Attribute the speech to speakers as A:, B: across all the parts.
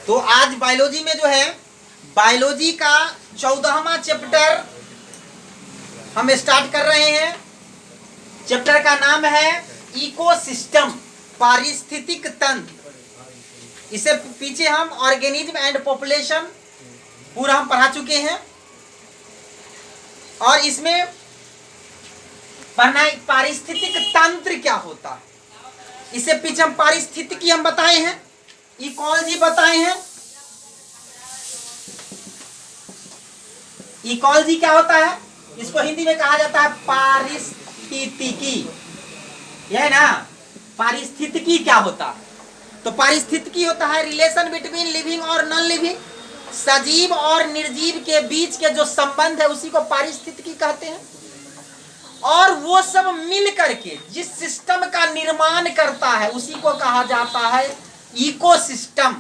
A: तो आज बायोलॉजी में जो है, बायोलॉजी का 14वां चैप्टर हम स्टार्ट कर रहे हैं। चैप्टर का नाम है इकोसिस्टम, पारिस्थितिक तंत्र। इससे पीछे हम ऑर्गेनिज्म एंड पॉपुलेशन पूरा हम पढ़ा चुके हैं, और इसमें पढ़ना है पारिस्थितिक तंत्र क्या होता है। इससे पीछे हम पारिस्थितिकी हम बताए हैं, इकोलॉजी बताए हैं। इकोलॉजी क्या होता है, इसको हिंदी में कहा जाता है पारिस्थितिकी, यह है ना। पारिस्थितिकी क्या होता है, तो पारिस्थितिकी होता है रिलेशन बिटवीन लिविंग और नॉन लिविंग, सजीव और निर्जीव के बीच के जो संबंध है उसी को पारिस्थितिकी कहते हैं। और वो सब मिल करके जिस सिस्टम का निर्माण करता है उसी को कहा जाता है इकोसिस्टम,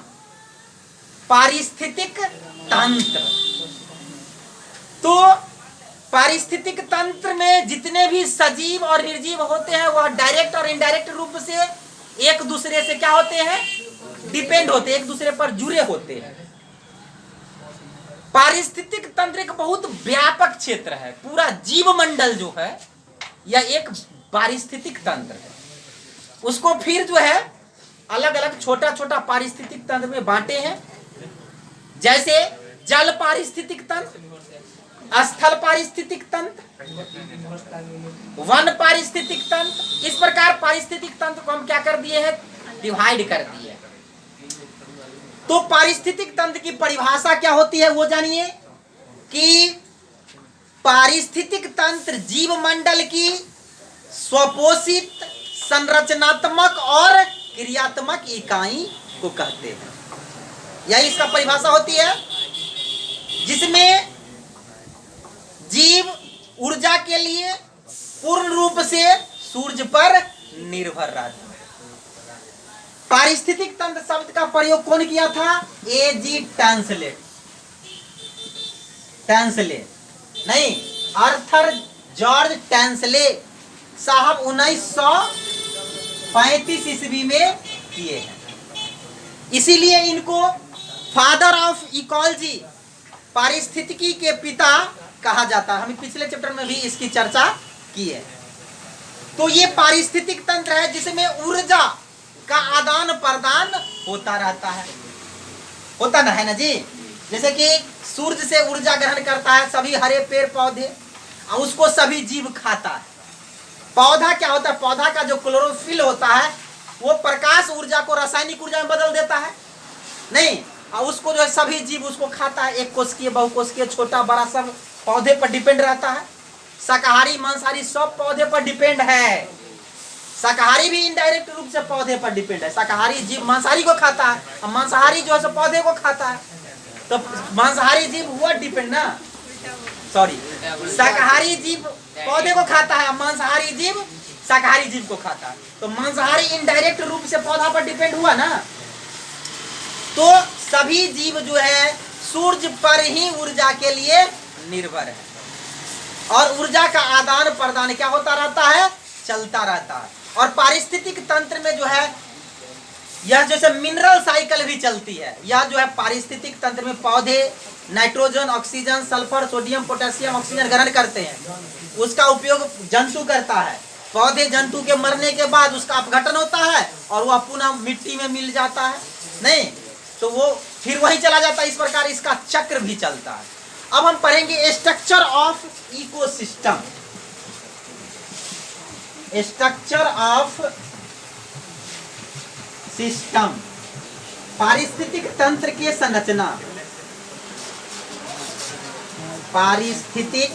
A: पारिस्थितिक तंत्र। तो पारिस्थितिक तंत्र में जितने भी सजीव और निर्जीव होते हैं वह डायरेक्ट और इनडायरेक्ट रूप से एक दूसरे से क्या होते हैं, डिपेंड होते हैं, एक दूसरे पर जुड़े होते हैं। पारिस्थितिक तंत्र एक बहुत व्यापक क्षेत्र है। पूरा जीव मंडल जो है यह एक पारिस्थितिक तंत्र है। उसको फिर जो है अलग अलग छोटा छोटा पारिस्थितिक तंत्र में बांटे हैं, जैसे जल पारिस्थितिक तंत्र, स्थल पारिस्थितिक तंत्र, वन पारिस्थितिक तंत्र। इस प्रकार पारिस्थितिक तंत्र को हम क्या कर दिए हैं, डिवाइड कर दिए। तो पारिस्थितिक तंत्र की परिभाषा क्या होती है वो जानिए कि पारिस्थितिक तंत्र जीव मंडल की स्वपोषित संरचनात्मक और क्रियात्मक इकाई को कहते हैं। यही इसका परिभाषा होती है, जिसमें जीव ऊर्जा के लिए पूर्ण रूप से सूर्य पर निर्भर रहता है। पारिस्थितिक तंत्र शब्द का प्रयोग कौन किया था, ए.जी. टैंसले नहीं, आर्थर जॉर्ज टैंसले साहब 1935 ईस्वी में किए हैं। इसीलिए इनको फादर ऑफ इकोलॉजी, पारिस्थितिकी के पिता कहा जाता है। हम पिछले चैप्टर में भी इसकी चर्चा की है। तो ये पारिस्थितिक तंत्र है जिसमें ऊर्जा का आदान प्रदान होता रहता है, होता ना है ना जी। जैसे कि सूर्य से ऊर्जा ग्रहण करता है सभी हरे पेड़ पौधे, और उसको सभी जीव खाता है। पौधा क्या होता है, पौधा का जो क्लोरोफिल होता है वो प्रकाश ऊर्जा को रासायनिक ऊर्जा में बदल देता है नहीं, और उसको जो है सभी जीव उसको खाता है। एक कोशिकीय, बहुकोशिकीय, छोटा बड़ा सब पौधे पर डिपेंड रहता है। शाकाहारी मांसाहारी सब पौधे पर डिपेंड है। शाकाहारी भी इनडायरेक्ट रूप से पौधे पर डिपेंड है। शाकाहारी जीव मांसाहारी को खाता है, और मांसाहारी जो है सो पौधे को खाता है। तो मांसाहारी जीव हुआ डिपेंड ना, सॉरी, शाकाहारी जीव पौधे को खाता है, मांसाहारी जीव शाकाहारी जीव को खाता है। तो मांसाहारी इनडायरेक्ट रूप से पौधा पर डिपेंड हुआ ना। तो सभी जीव जो है सूर्य पर ही ऊर्जा के लिए निर्भर है, और ऊर्जा का आदान प्रदान क्या होता रहता है, चलता रहता है। और पारिस्थितिक तंत्र में जो है यह जैसे मिनरल साइकिल भी चलती है। यह जो है पारिस्थितिक तंत्र में पौधे nitrogen, oxygen, sulphur, sodium, potassium, oxygen ग्रहण करते हैं। उसका उपयोग जंतु करता है। पौधे जंतु के मरने के बाद उसका अपघटन होता है और वह पुनः मिट्टी में मिल जाता है नहीं, तो वो फिर वही चला जाता है। इस प्रकार इसका चक्र भी चलता है। अब हम पढ़ेंगे structure of ecosystem. Structure of system, पारिस्थितिक तंत्र के संरचना। पारिस्थितिक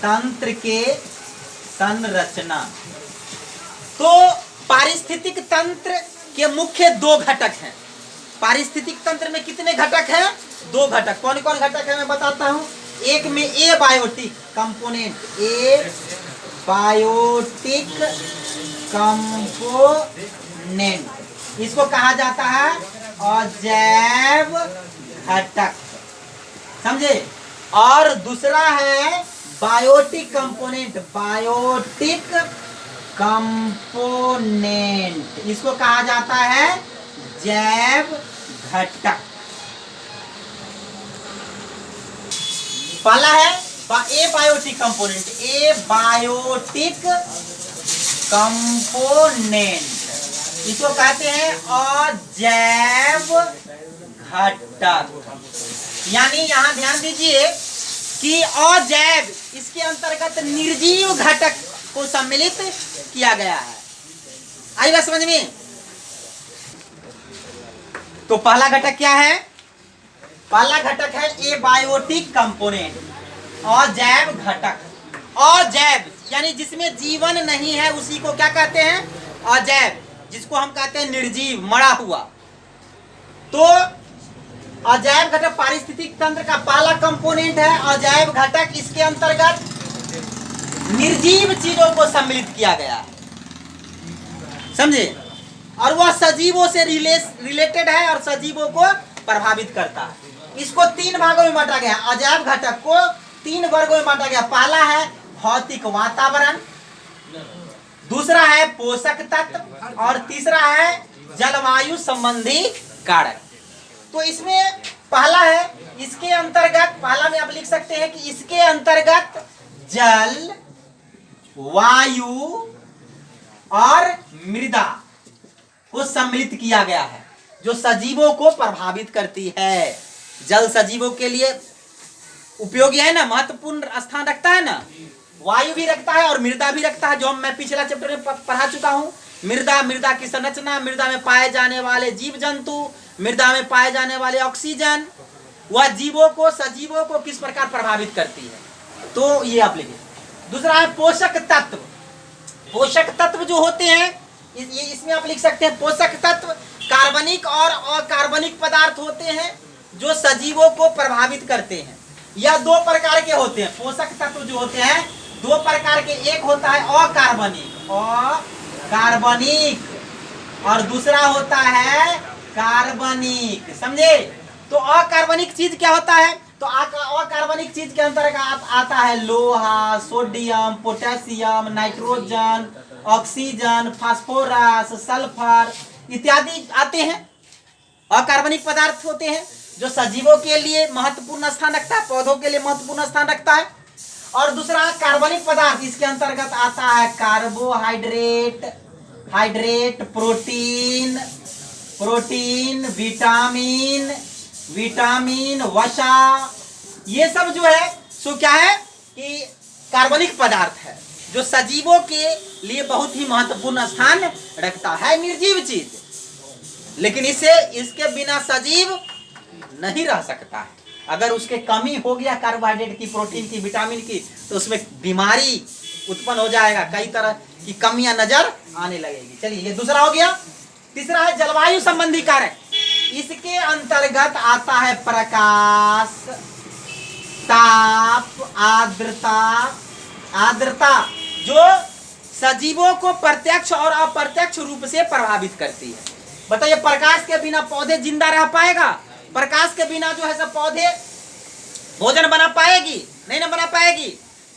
A: तंत्र के संरचना। तो पारिस्थितिक तंत्र के मुख्य दो घटक हैं। पारिस्थितिक तंत्र में कितने घटक हैं, दो घटक। कौन कौन घटक है मैं बताता हूं। एक में ए बायोटिक कंपोनेंट, ए बायोटिक कंपोनेंट, इसको कहा जाता है अजैव घटक, समझे। और दूसरा है बायोटिक कंपोनेंट, बायोटिक कंपोनेंट, इसको कहा जाता है जैव घटक। पहला है एबायोटिक कंपोनेंट, एबायोटिक कंपोनेंट, इसको कहते हैं अजैव घटक। यानी यहां ध्यान दीजिए कि अजैव, इसके अंतर्गत निर्जीव घटक को सम्मिलित किया गया है। आई बात समझ में? तो पहला घटक क्या है? पहला घटक है एबायोटिक कंपोनेंट, अजैव घटक। अजैव यानी जिसमें जीवन नहीं है उसी को क्या कहते हैं? अजैव, जिसको हम कहते हैं निर्जीव, मरा हुआ। तो अजैव घटक पारिस्थितिक तंत्र का पहला कंपोनेंट है अजैव घटक। इसके अंतर्गत निर्जीव चीजों को सम्मिलित किया गया है, समझे? और वह सजीवों से रिलेटेड है और सजीवों को प्रभावित करता है। इसको तीन भागों में बांटा गया, अजैव घटक को तीन वर्गों में बांटा गया। पहला है भौतिक वातावरण, दूसरा है पोषक तत्व और तीसरा है जलवायु संबंधी कारक। तो इसमें पहला है, इसके अंतर्गत पहला में आप लिख सकते हैं कि इसके अंतर्गत जल, वायु और मृदा को सम्मिलित किया गया है, जो सजीवों को प्रभावित करती है। जल सजीवों के लिए उपयोगी है ना, महत्वपूर्ण स्थान रखता है ना। वायु भी रखता है और मृदा भी रखता है, जो मैं पिछला चैप्टर में पढ़ा चुका हूं। मृदा की संरचना, मृदा में पाए जाने वाले जीव जंतु, मृदा में पाए जाने वाले ऑक्सीजन, वह जीवों को, सजीवों को किस प्रकार प्रभावित करती है। तो ये आप लिखिए। दूसरा है पोषक तत्व। पोषक तत्व जो होते हैं, ये इसमें आप लिख सकते हैं पोषक तत्व कार्बनिक और अकार्बनिक पदार्थ होते हैं जो सजीवों को प्रभावित करते हैं। यह दो प्रकार के होते हैं। पोषक तत्व जो होते हैं दो प्रकार के, एक होता है अकार्बनिक और दूसरा होता है कार्बनिक, समझे? तो अकार्बनिक चीज क्या होता है? तो अकार्बनिक चीज के अंतर्गत आता है लोहा, sodium, potassium, nitrogen, oxygen, phosphorus, sulphur इत्यादि आते हैं। अकार्बनिक पदार्थ होते हैं जो सजीवों के लिए महत्वपूर्ण स्थान रखता है, पौधों के लिए महत्वपूर्ण स्थान रखता है। और दूसरा कार्बनिक पदार्थ, इसके अंतर्गत आता है कार्बोहाइड्रेट, प्रोटीन, विटामिन, वसा, ये सब जो है सो क्या है कि कार्बनिक पदार्थ है जो सजीवों के लिए बहुत ही महत्वपूर्ण स्थान रखता है, निर्जीव चीज। लेकिन इसके बिना सजीव नहीं रह सकता है। अगर उसके कमी हो गया कार्बोहाइड्रेट की, प्रोटीन की, विटामिन की, तो उसमें बीमारी उत्पन्न हो जाएगा, कई तरह की कमियां नजर आने लगेगी। चलिए, ये दूसरा हो गया। तीसरा है जलवायु संबंधी कारक। इसके अंतर्गत आता है प्रकाश, ताप, आर्द्रता जो सजीवों को प्रत्यक्ष और अप्रत्यक्ष रूप से प्रभावित करती है। बताइए, प्रकाश के बिना पौधे जिंदा रह पाएगा? प्रकाश के बिना जो है सब पौधे भोजन बना पाएगी? नहीं ना बना पाएगी।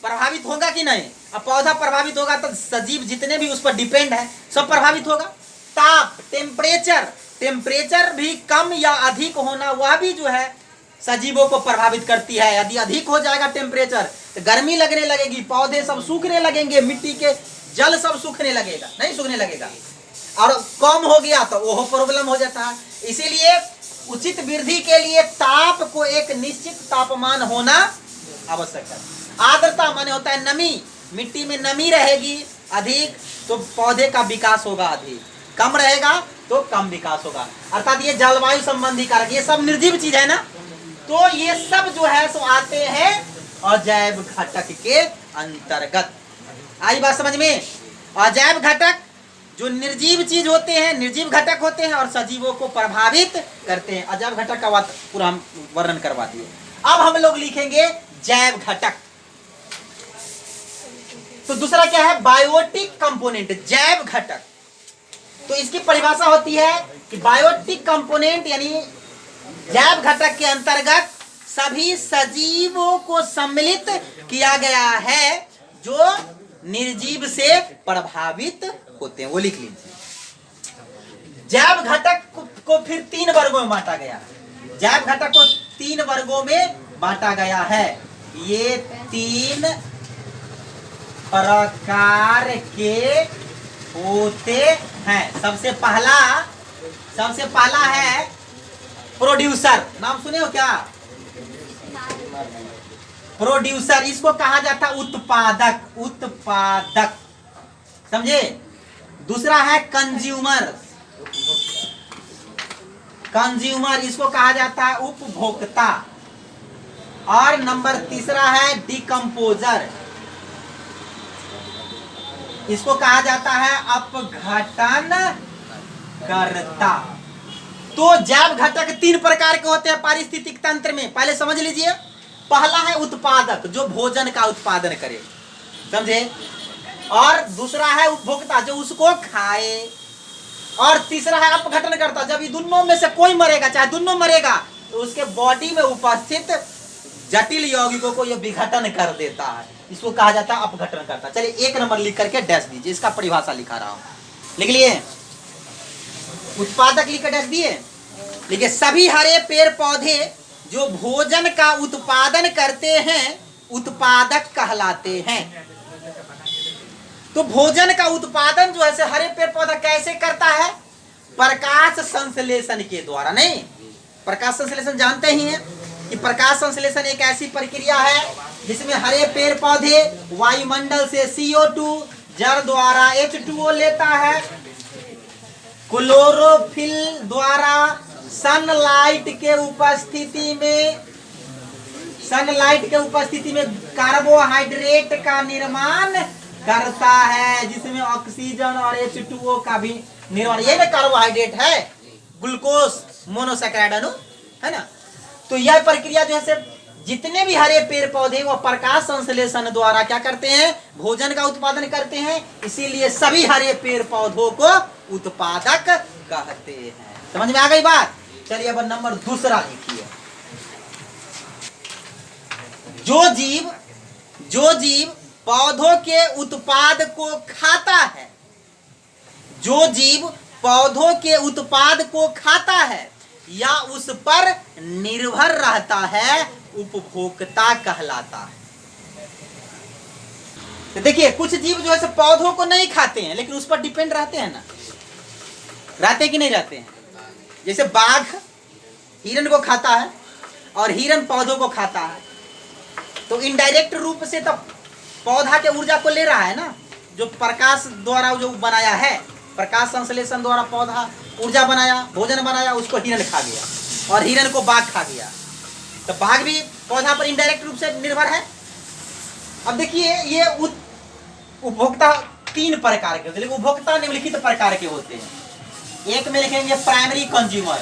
A: प्रभावित होगा कि नहीं? अब पौधा प्रभावित होगा तो सजीव जितने भी उस पर डिपेंड है सब प्रभावित होगा। ताप, टेम्परेचर भी कम या अधिक होना, वह भी जो है सजीवों को प्रभावित करती है। यदि अधिक हो जाएगा टेम्परेचर तो गर्मी लगने लगेगी, पौधे सब सूखने लगेंगे, मिट्टी के जल सब सूखने लगेगा, नहीं सूखने लगेगा। और कम हो गया तो वो प्रॉब्लम हो जाता है। इसीलिए उचित वृद्धि के लिए ताप को एक निश्चित तापमान होना आवश्यक है। आर्द्रता माने होता है नमी, मिट्टी में नमी रहेगी अधिक तो पौधे का विकास होगा अधिक, कम रहेगा तो कम विकास होगा। अर्थात ये जलवायु संबंधी कारक, ये सब निर्जीव चीज है ना। तो ये सब जो है सो आते हैं अजैव घटक के अंतर्गत। आई बात समझ में? अजैव घटक जो निर्जीव चीज होते हैं, निर्जीव घटक होते हैं और सजीवों को प्रभावित करते हैं। अजैव घटक का पूरा हम वर्णन करवा दिए। अब हम लोग लिखेंगे जैव घटक। तो दूसरा क्या है? बायोटिक कंपोनेंट, जैव घटक। तो इसकी परिभाषा होती है कि बायोटिक कंपोनेंट यानी जैव घटक के अंतर्गत सभी सजीवों को सम्मिलित किया गया है जो निर्जीव से प्रभावित होते हैं। वो लिख लीजिए। जैव घटक को फिर 3 वर्गों में बांटा गया है। जैव घटक को 3 वर्गों में बांटा गया है। ये 3 प्रकार के होते हैं। सबसे पहला है प्रोड्यूसर। नाम सुने हो क्या? प्रोड्यूसर, इसको कहा जाता है उत्पादक, समझे। दूसरा है कंज्यूमर, इसको कहा जाता है उपभोक्ता। और नंबर तीसरा है डिकम्पोजर, इसको कहा जाता है अपघटन करता। तो जैव घटक 3 प्रकार के होते हैं पारिस्थितिक तंत्र में, पहले समझ लीजिए। पहला है उत्पादक, जो भोजन का उत्पादन करे, समझे। और दूसरा है उपभोक्ता, जो उसको खाए। और तीसरा है अपघटन करता, जब ये दोनों में से कोई मरेगा, चाहे दोनों मरेगा, तो उसके बॉडी में उपस्थित जटिल यौगिकों को यह विघटन कर देता है, इसको कहा जाता है अपघटन करता। चलिए 1 नंबर लिख करके डैश दीजिए, इसका परिभाषा लिखा रहा हूं, लिख लिए। उत्पादक लिख कर डैश दिए। लिखिए सभी हरे पेड़ पौधे जो भोजन का उत्पादन करते हैं उत्पादक कहलाते हैं। तो भोजन का उत्पादन जो है हरे पेड़ पौधा कैसे करता है? प्रकाश संश्लेषण के द्वारा। नहीं, प्रकाश संश्लेषण जानते ही हैं कि प्रकाश संश्लेषण एक ऐसी प्रक्रिया है जिसमें हरे पेड़ पौधे वायुमंडल से CO2 जल द्वारा H2O लेता है, क्लोरोफिल द्वारा सनलाइट के उपस्थिति में कार्बोहाइड्रेट का निर्माण करता है, जिसमें ऑक्सीजन और H2O का भी निर्माण। ये ना कार्बोहाइड्रेट है, ग्लूकोज मोनोसैकेराइड अणु है ना। तो यह प्रक्रिया जो है जितने भी हरे पेड़ पौधे वो प्रकाश संश्लेषण द्वारा क्या करते हैं? भोजन का उत्पादन करते हैं। इसीलिए सभी हरे पेड़ पौधों को उत्पादक कहते हैं। समझ में आ गई बात? चलिए अब नंबर दूसरा लिखिए। जो जीव पौधों के उत्पाद को खाता है, जो जीव पौधों के उत्पाद को खाता है या उस पर निर्भर रहता है उपभोक्ता कहलाता है। तो देखिए कुछ जीव जो है पौधों को नहीं खाते हैं लेकिन उस पर डिपेंड रहते हैं ना, रहते कि नहीं रहते हैं। जैसे बाघ हिरन को खाता है और हिरन पौधों को खाता है, तो इनडायरेक्ट रूप से तो पौधा के ऊर्जा को ले रहा है ना, जो प्रकाश द्वारा जो बनाया है, प्रकाश संश्लेषण द्वारा पौधा ऊर्जा बनाया, भोजन बनाया, उसको हिरन खा गया और हिरन को बाघ खा गया। तो बाघ भी पौधा पर इनडायरेक्ट रूप से निर्भर है। अब देखिए ये उपभोक्ता 3 प्रकार के होते हैं, लेकिन उपभोक्ता निम्नलिखित प्रकार के होते हैं। एक में लिखेंगे प्राइमरी कंज्यूमर,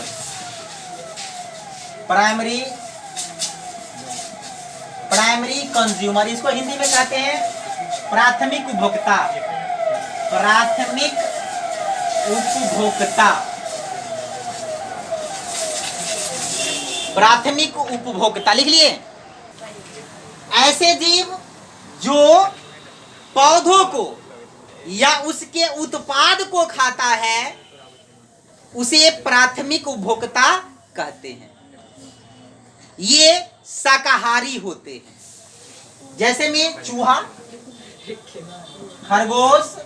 A: प्राइमरी कंज्यूमर, इसको हिंदी में कहते हैं प्राथमिक उपभोक्ता, प्राथमिक उपभोक्ता, प्राथमिक उपभोक्ता लिख लिए। ऐसे जीव जो पौधों को या उसके उत्पाद को खाता है उसे प्राथमिक उपभोक्ता कहते हैं। ये शाकाहारी होते हैं, जैसे में चूहा, खरगोश,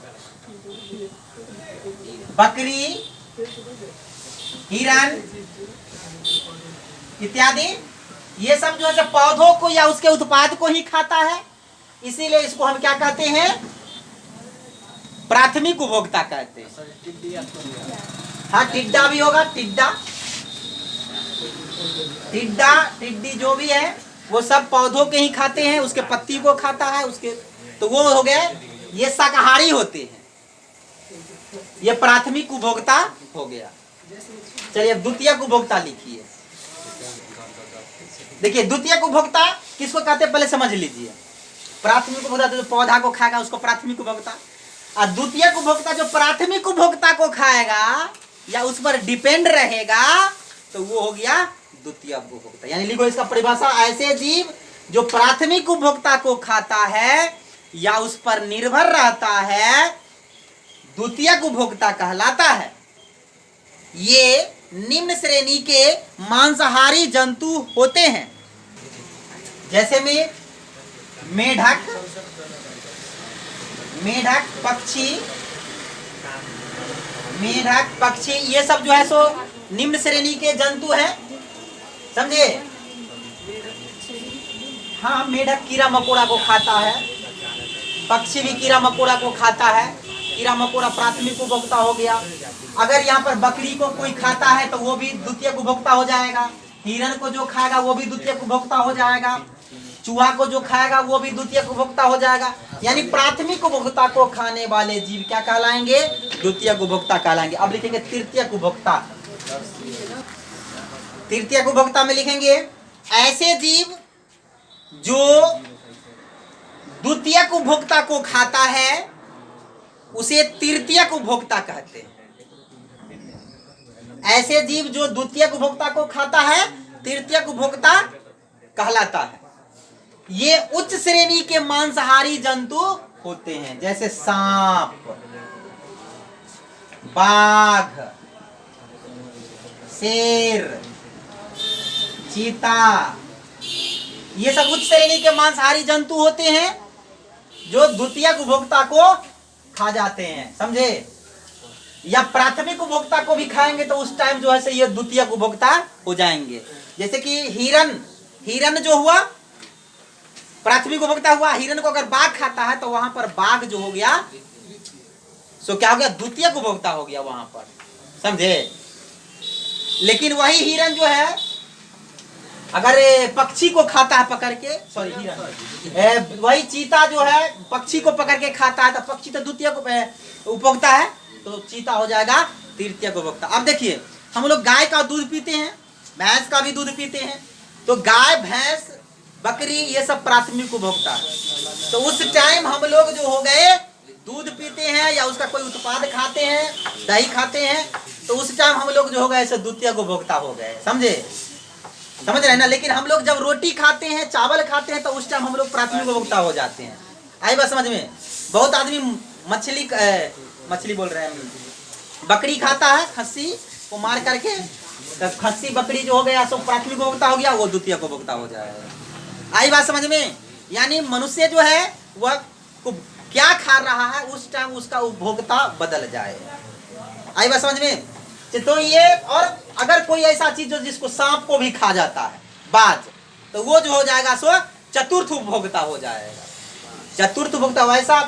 A: बकरी, हिरन इत्यादि। ये सब जो है पौधों को या उसके उत्पाद को ही खाता है, इसीलिए इसको हम क्या कहते हैं? प्राथमिक उपभोक्ता कहते हैं। हाँ, टिड्डा भी होगा, टिड्डी जो भी है वो सब पौधों के ही खाते हैं, उसके पत्ती को खाता है, उसके तो वो हो गया, ये शाकाहारी होते हैं, ये प्राथमिक उपभोक्ता हो गया। चलिए अब द्वितीयक उपभोक्ता लिखिए। देखिए द्वितीयक उपभोक्ता किसको कहते हैं पहले समझ लीजिए। प्राथमिक उपभोक्ता जो पौधा को खाएगा उसको प्राथमिक उपभोक्ता, और द्वितीयक उपभोक्ता जो प्राथमिक उपभोक्ता को खाएगा या उस पर डिपेंड रहेगा तो वो हो गया द्वितीयक उपभोक्ता। यानी लिखो इसका परिभाषा, ऐसे जीव जो प्राथमिक उपभोक्ता को खाता है या उस पर निर्भर रहता है द्वितीयक उपभोक्ता कहलाता है। ये निम्न श्रेणी के मांसाहारी जंतु होते हैं, जैसे में मेढक, पक्षी, ये सब जो है सो निम्न श्रेणी के जंतु हैं, समझे। हाँ, मेढक कीड़ा मकोड़ा को खाता है, पक्षी भी कीड़ा मकोड़ा को खाता है। कीड़ा मकोड़ा प्राथमिक उपभोक्ता हो गया। अगर यहाँ पर बकरी को कोई खाता है तो वो भी द्वितीयक उपभोक्ता हो जाएगा। हिरण को जो खाएगा वो भी द्वितीयक उपभोक्ता हो जाएगा। चूहा को जो खाएगा वो भी द्वितीयक उपभोक्ता हो जाएगा। यानी प्राथमिक उपभोक्ता को खाने वाले जीव क्या कहलाएंगे? द्वितीयक उपभोक्ता कहलाएंगे। अब लिखेंगे तृतीयक उपभोक्ता। तृतीयक उपभोक्ता में लिखेंगे ऐसे जीव जो द्वितीयक उपभोक्ता को खाता है उसे तृतीयक उपभोक्ता कहते हैं। ऐसे जीव जो द्वितीयक उपभोक्ता को खाता है तृतीयक उपभोक्ता कहलाता है। ये उच्च श्रेणी के मांसाहारी जंतु होते हैं, जैसे सांप, बाघ, शेर, चीता, ये सब उच्च श्रेणी के मांसाहारी जंतु होते हैं जो द्वितीयक उपभोक्ता को खा जाते हैं, समझे। या प्राथमिक उपभोक्ता को भी खाएंगे तो उस टाइम जो है से ये द्वितीयक उपभोक्ता हो जाएंगे। जैसे कि हिरण जो हुआ प्राथमिक उपभोक्ता हुआ। हिरण को अगर बाघ खाता है तो वहां पर बाघ जो हो गया सो क्या हो गया? द्वितीयक उपभोक्ता हो गया वहां पर, समझे। लेकिन वही हिरण जो है अगर पक्षी को खाता है पकड़ के, सॉरी हिरण, वही चीता जो है पक्षी को पकड़ के खाता है तो पक्षी तो द्वितीयक उपभोक्ता है, तो चीता हो जाएगा तृतीयक उपभोक्ता। अब देखिए हम लोग गाय का दूध पीते हैं, भैंस का भी दूध पीते हैं, तो गाय, भैंस, बकरी ये सब प्राथमिक उपभोक्ता है। तो उस टाइम हम लोग जो हो गए दूध पीते हैं या उसका कोई उत्पाद खाते हैं, दही खाते हैं, तो उस टाइम हम लोग जो हो गए द्वितीयक उपभोक्ता हो गए, समझे, समझ रहे ना। लेकिन हम लोग जब रोटी खाते हैं, चावल खाते हैं, तो उस टाइम हम लोग प्राथमिक उपभोक्ता हो जाते हैं। आई बात समझ में। बहुत आदमी मछली बोल रहे हैं, बकरी खाता है, खस्सी को मार करके, तो खस्सी बकरी जो हो गया सो प्राथमिक उपभोक्ता हो गया, वो द्वितीयक उपभोक्ता हो जाएगा। आई बात समझ में। यानी मनुष्य जो है वह क्या खा रहा है उस टाइम उसका उपभोक्ता बदल जाए। आई बात समझ में। तो ये, और अगर कोई ऐसा चीज जो जिसको सांप को भी खा जाता है, बाज, तो वो जो हो जाएगा सो चतुर्थ उपभोक्ता हो जाएगा। चतुर्थ उपभोक्ता वैसा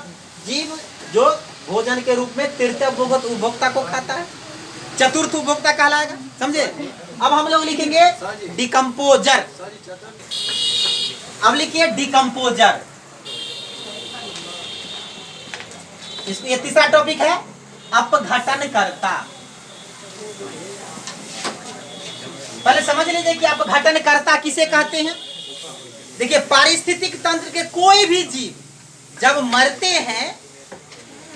A: जीव जो भोजन के रूप में तृतीय उपभोक्ता को खाता है, चतुर्थ उपभोक्ता कहलाएगा, समझे। अब हम लोग लिखेंगे डिकम्पोजर। अब लिखिए डिकम्पोजर। ये तीसरा टॉपिक है अपघटनकर्ता। पहले समझ लीजिए कि अपघटनकर्ता किसे कहते हैं। देखिए पारिस्थितिक तंत्र के कोई भी जीव जब मरते हैं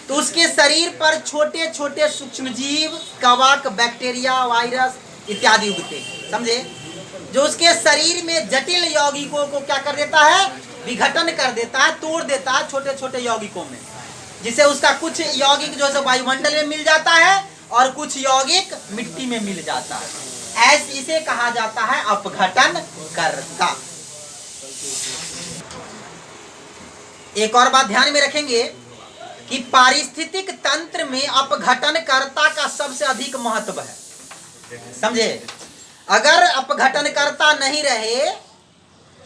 A: तो उसके शरीर पर छोटे छोटे सूक्ष्म जीव, कवक, बैक्टीरिया, वायरस इत्यादि उगते हैं, समझे। जो उसके शरीर में जटिल यौगिकों को क्या कर देता है? विघटन कर देता है, तोड़ देता है छोटे छोटे यौगिकों में, जिसे उसका कुछ यौगिक जो है वायुमंडल में मिल जाता है और कुछ यौगिक मिट्टी में मिल जाता है। ऐसे इसे कहा जाता है अपघटनकर्ता। एक और बात ध्यान में रखेंगे कि पारिस्थितिक तंत्र में अपघटनकर्ता का सबसे अधिक महत्व है, समझे। अगर अपघटनकर्ता नहीं रहे,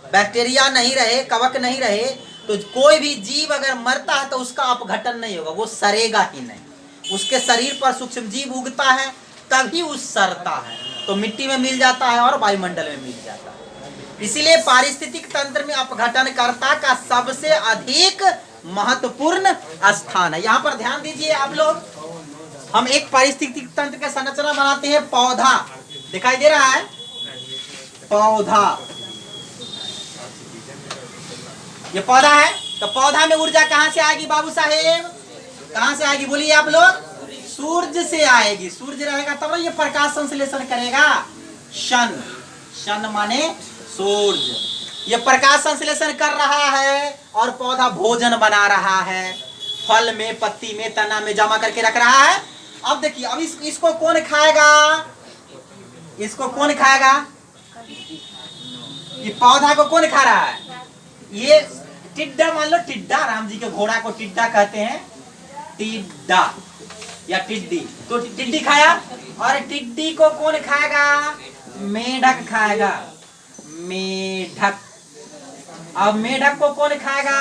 A: बैक्टीरिया नहीं रहे, कवक नहीं रहे, तो कोई भी जीव अगर मरता है तो उसका अपघटन नहीं होगा, वो सरेगा ही नहीं। उसके शरीर पर सूक्ष्म जीव उगता है तभी वो सड़ता है, तो मिट्टी में मिल जाता है और वायुमंडल में मिल जाता है। इसीलिए पारिस्थितिक तंत्र में अपघटनकर्ता का सबसे अधिक महत्वपूर्ण स्थान है। यहाँ पर ध्यान दीजिए आप लोग, हम एक पारिस्थितिक तंत्र का संरचना बनाते हैं। पौधा दिखाई दे रहा है, पौधा, ये पौधा है, तो पौधा में ऊर्जा कहाँ से आएगी बाबू साहेब? कहाँ से आएगी बोलिए आप लोग? सूर्य से आएगी। सूर्य रहेगा तब ये प्रकाश संश्लेषण करेगा। शन माने सूर्य, ये प्रकाश संश्लेषण कर रहा है और पौधा भोजन बना रहा है, फल में, पत्ती में, तना में जमा करके रख रहा है अब देखिए, अब इसको कौन खाएगा? इसको कौन खाएगा? ये पौधा को कौन खा रहा है? ये टिड्डा, मान लो टिड्डा, राम जी के घोड़ा को टिड्डा कहते हैं, टिड्डा या टिड्डी। तो टिड्डी खाया, और टिड्डी को कौन खाएगा? मेढक खाएगा, मेढक। अब मेढक को कौन खाएगा?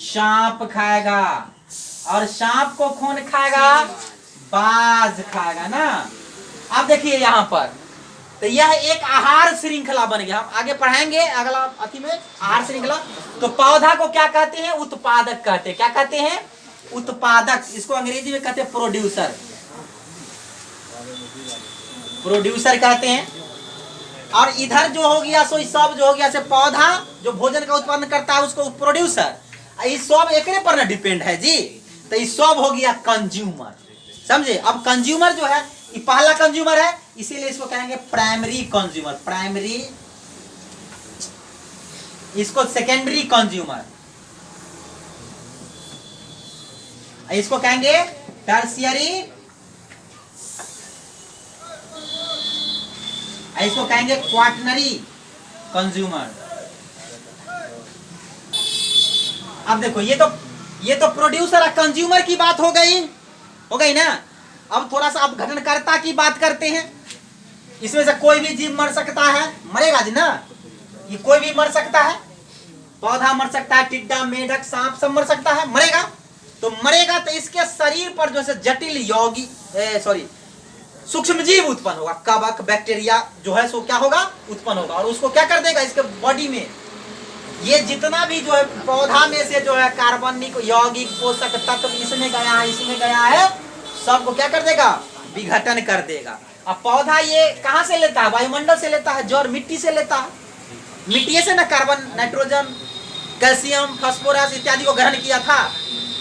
A: सांप खाएगा, और सांप को कौन खाएगा? बाज खाएगा ना। अब देखिए यहाँ पर, तो यह एक आहार श्रृंखला बन गया। हम आगे पढ़ाएंगे अगला अथी में आहार श्रृंखला। तो पौधा को क्या कहते हैं? उत्पादक कहते हैं। क्या कहते हैं? उत्पादक। इसको अंग्रेजी में कहते हैं प्रोड्यूसर, प्रोड्यूसर कहते हैं। और इधर जो हो गया सो सब जो हो गया से पौधा जो भोजन का उत्पादन करता है उसको प्रोड्यूसर। इस सब एकरे पर ना डिपेंड है जी। तो इस सब हो गया कंज्यूमर, समझे। अब कंज्यूमर जो है, ये पहला कंज्यूमर है, इसीलिए इसको कहेंगे प्राइमरी कंज्यूमर, प्राइमरी। इसको सेकेंडरी कंज्यूमर, इसको कहेंगे टर्शियरी, इसको कहेंगे क्वाटनरी कंज्यूमर। अब देखो, ये तो प्रोड्यूसर और कंज्यूमर की बात हो गई ना। अब थोड़ा सा अब घटनकर्ता की बात करते हैं। इसमें से कोई भी जीव मर सकता है, मरेगा जी ना। ये कोई भी मर सकता है, पौधा मर सकता है, टिड्डा, मेढक, सांप सब मर सकता है, मरेगा। तो मरेगा तो इसके शरीर पर जो है जटिल यौगिक सूक्ष्म जीव उत्पन्न होगा, कवक, बैक्टीरिया जो है सो क्या होगा? उत्पन्न होगा। और उसको क्या कर देगा? इसके बॉडी में ये जितना भी जो है पौधा में से जो है कार्बनिक यौगिक पोषक तत्व इसमें गया है, सबको क्या कर देगा? विघटन कर देगा। अब पौधा ये कहाँ से लेता है? वायुमंडल से लेता है, जड़ मिट्टी से लेता है। मिट्टी से ना कार्बन, नाइट्रोजन, कैल्शियम, फास्फोरस इत्यादि को ग्रहण किया था।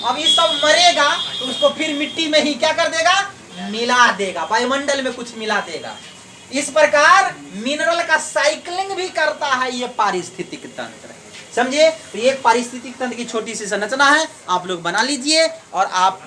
A: अब ये सब मरेगा तो उसको फिर मिट्टी में ही क्या कर देगा? मिला देगा, वायुमंडल में कुछ मिला देगा। इस प्रकार मिनरल का साइकिलिंग भी करता है ये पारिस्थितिक तंत्र, समझे। तो एक पारिस्थितिक तंत्र की छोटी सी संरचना है, आप लोग बना लीजिए और आप